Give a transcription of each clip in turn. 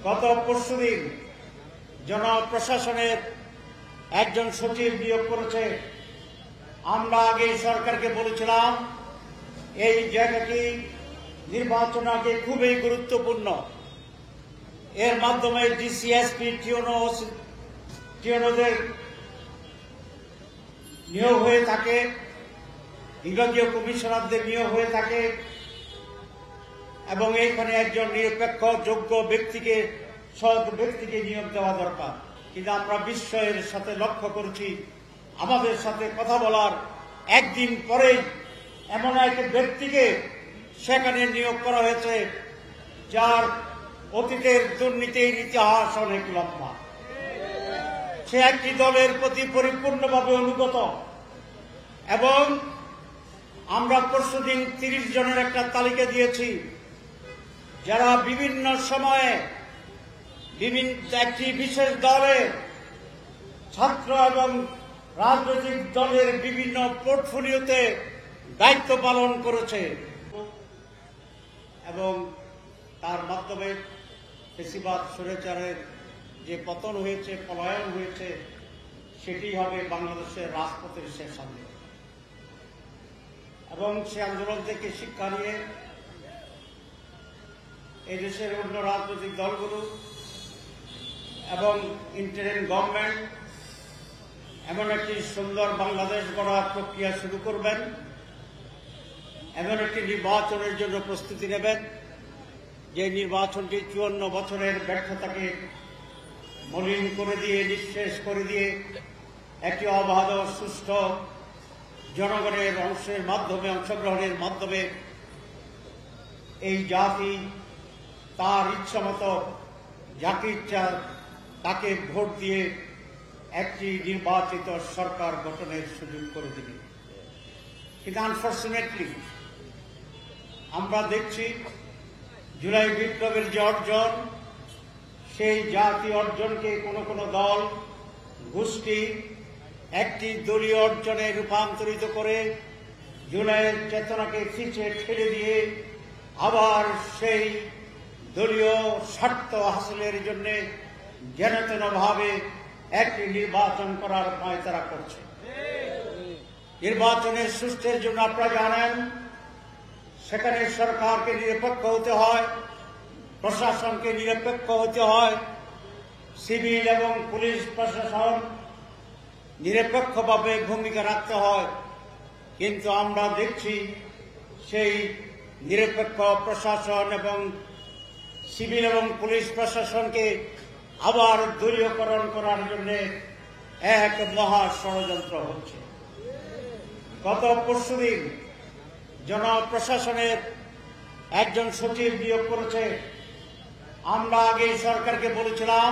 গত পরশুদিন জনপ্রশাসনের একজন সচিব নিয়োগ করেছে। আমরা আগে সরকারকে বলেছিলাম এই জায়গাটি নির্বাচন আগে খুবই গুরুত্বপূর্ণ। এর মাধ্যমে ডিসিএসপি টিওনোদের নিয়োগ হয়ে থাকে, বিভাগীয় কমিশনারদের নিয়োগ হয়ে থাকে এবং এইখানে একজন নিরপেক্ষ যোগ্য ব্যক্তিকে সৎ ব্যক্তিকে নিয়োগ দেওয়া দরকার। কিন্তু আমরা বিস্ময়ের সাথে লক্ষ্য করছি আমাদের সাথে কথা বলার একদিন পরেই এমন এক ব্যক্তিকে সেখানে নিয়োগ করা হয়েছে যার অতীতের দুর্নীতির ইতিহাস অনেক লম্বা। সে একটি দলের প্রতি পরিপূর্ণভাবে অনুগত এবং আমরা পরশুদিন 30 জনের একটা তালিকা দিয়েছি যারা বিভিন্ন সময়ে একটি বিশেষ দলে ছাত্র এবং রাজনৈতিক দলের বিভিন্ন পোর্টফোলিওতে দায়িত্ব পালন করেছে এবং তার মাধ্যমে ফেসিবাদ স্বৈরাচারের যে পতন হয়েছে, পলায়ন হয়েছে, সেটি হবে বাংলাদেশের রাজপথের শেষ আন্দোলন। এবং সে আন্দোলন থেকে শিক্ষা নিয়ে এই দেশের অন্য রাজনৈতিক দলগুলো এবং ইন্টারিম গভর্নমেন্ট এমন একটি সুন্দর বাংলাদেশ গড়ার প্রক্রিয়া শুরু করবেন, এমন একটি নির্বাচনের জন্য প্রস্তুতি নেবেন যে নির্বাচনটি 54 বছরের ব্যর্থতাকে মলিন করে দিয়ে, নিঃশেষ করে দিয়ে একটি অবাধ সুষ্ঠু জনগণের অংশগ্রহণের মাধ্যমে এই জাতি তার ইচ্ছা মতো যাকে ইচ্ছা তাকে ভোট দিয়ে একটি নির্বাচিত সরকার গঠনের সুযোগ করে দিবে। কিন্তু আনফর্চুনেটলি আমরা দেখছি জুলাই বিপ্লবের যে অর্জন, সেই জাতীয় অর্জনকে কোনো দল গোষ্ঠী একটি দলীয় অর্জনে রূপান্তরিত করে জুলাইয়ের চেতনাকে খিচে ঠেলে দিয়ে আবার সেই দলীয় স্বার্থ হাসিলের জন্য যেনতেনভাবে একটি নির্বাচন করার পায়তারা করছে। নির্বাচনের সুষ্ঠুর জন্য আপনারা জানেন সেখানে সরকারকে নিরপেক্ষ হতে হয়, প্রশাসনকে নিরপেক্ষ হতে হয়, সিভিল এবং পুলিশ প্রশাসন নিরপেক্ষভাবে ভূমিকা রাখতে হয়। কিন্তু আমরা দেখছি সেই নিরপেক্ষ প্রশাসন এবং সিভিল এবং পুলিশ প্রশাসনকে আবার দলীয়করণ করার জন্য এক মহা ষড়যন্ত্র হচ্ছে। গত পরশুদিন জনপ্রশাসনের একজন সচিব নিয়োগ করেছে। আমরা আগে সরকারকে বলেছিলাম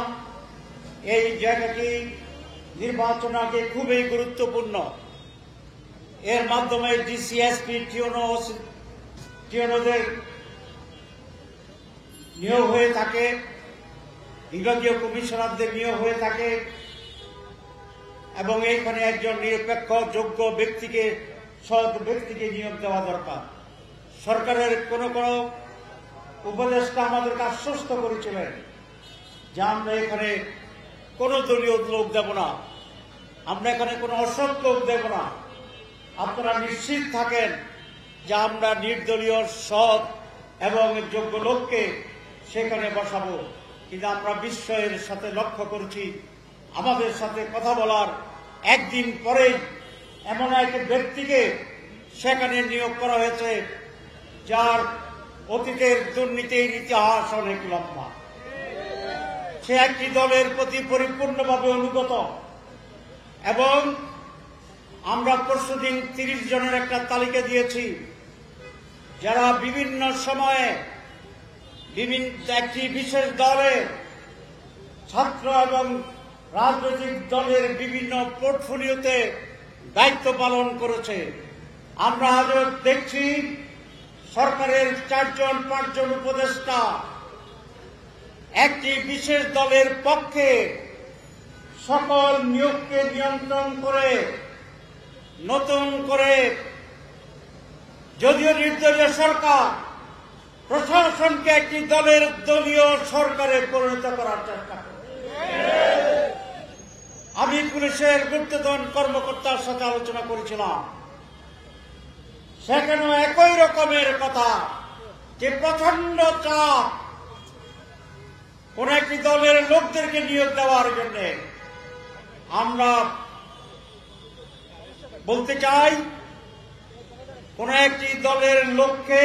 এই জায়গাটি নির্বাচন আগে খুবই গুরুত্বপূর্ণ। এর মাধ্যমে ডিসিএসপি টিওনোদের নিয়োগ হয়ে থাকে, বিভাগীয় কমিশনারদের নিয়োগ হয়ে থাকে এবং এইখানে একজন নিরপেক্ষ যোগ্য ব্যক্তিকে সৎ ব্যক্তিকে নিয়োগ দেওয়া দরকার। সরকারের কোন উপদেষ্টা আমাদেরকে আশ্বস্ত করেছিলেন যে আমরা এখানে কোন দলীয় লোক দেব না, আমরা এখানে কোন অসৎ লোক দেব না, আপনারা নিশ্চিত থাকেন যে আমরা নির্দলীয় সৎ এবং যোগ্য লোককে সেখানে বসাবো। কিন্তু আমরা বিস্ময়ের সাথে লক্ষ্য করছি আমাদের সাথে কথা বলার একদিন পরেই এমন এক ব্যক্তিকে সেখানে নিয়োগ করা হয়েছে যার অতীতের দুর্নীতির ইতিহাস অনেক লম্বা। সে একটি দলের প্রতি পরিপূর্ণভাবে অনুগত এবং আমরা পরশুদিন 30 জনের একটা তালিকা দিয়েছি যারা বিভিন্ন সময়ে একটি বিশেষ দলে ছাত্র এবং রাজনৈতিক দলের বিভিন্ন পোর্টফোলিওতে দায়িত্ব পালন করেছে। আমরা আজও দেখছি সরকারের 4-5 উপদেষ্টা একটি বিশেষ দলের পক্ষে সকল নিয়োগকে নিয়ন্ত্রণ করে নতুন করে যদিও নির্দলীয় সরকার প্রশাসনকে একটি দলীয় সরকারে পরিণত করার চেষ্টা করছে। আমি পুলিশের গুপ্তধন কর্মকর্তার সাথে আলোচনা করেছিলাম, সেখানেও একই রকমের কথা যে প্রচন্ড চাপ কোন একটি দলের লোকদেরকে নিয়োগ দেওয়ার জন্য। আমরা বলতে চাই, কোন একটি দলের লোককে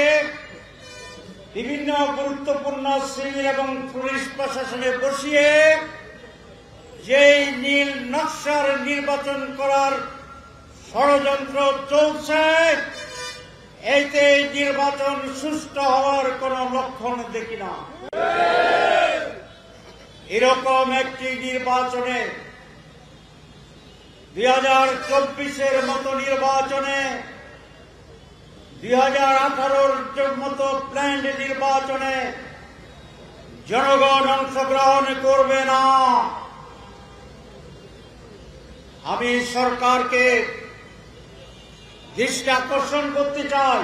বিভিন্ন গুরুত্বপূর্ণ সিভিল এবং পুলিশ প্রশাসনে বসিয়ে যেই নীল নকশার নির্বাচন করার ষড়যন্ত্র চলছে, এতে নির্বাচন সুষ্ঠু হওয়ার কোন লক্ষণ দেখি না। এরকম একটি নির্বাচনে 2024-এর মতো নির্বাচনে, 2018-র মতো প্ল্যান্ড নির্বাচনে জনগণ অংশগ্রহণ করবে না। আমি সরকারকে দৃষ্টি আকর্ষণ করতে চাই,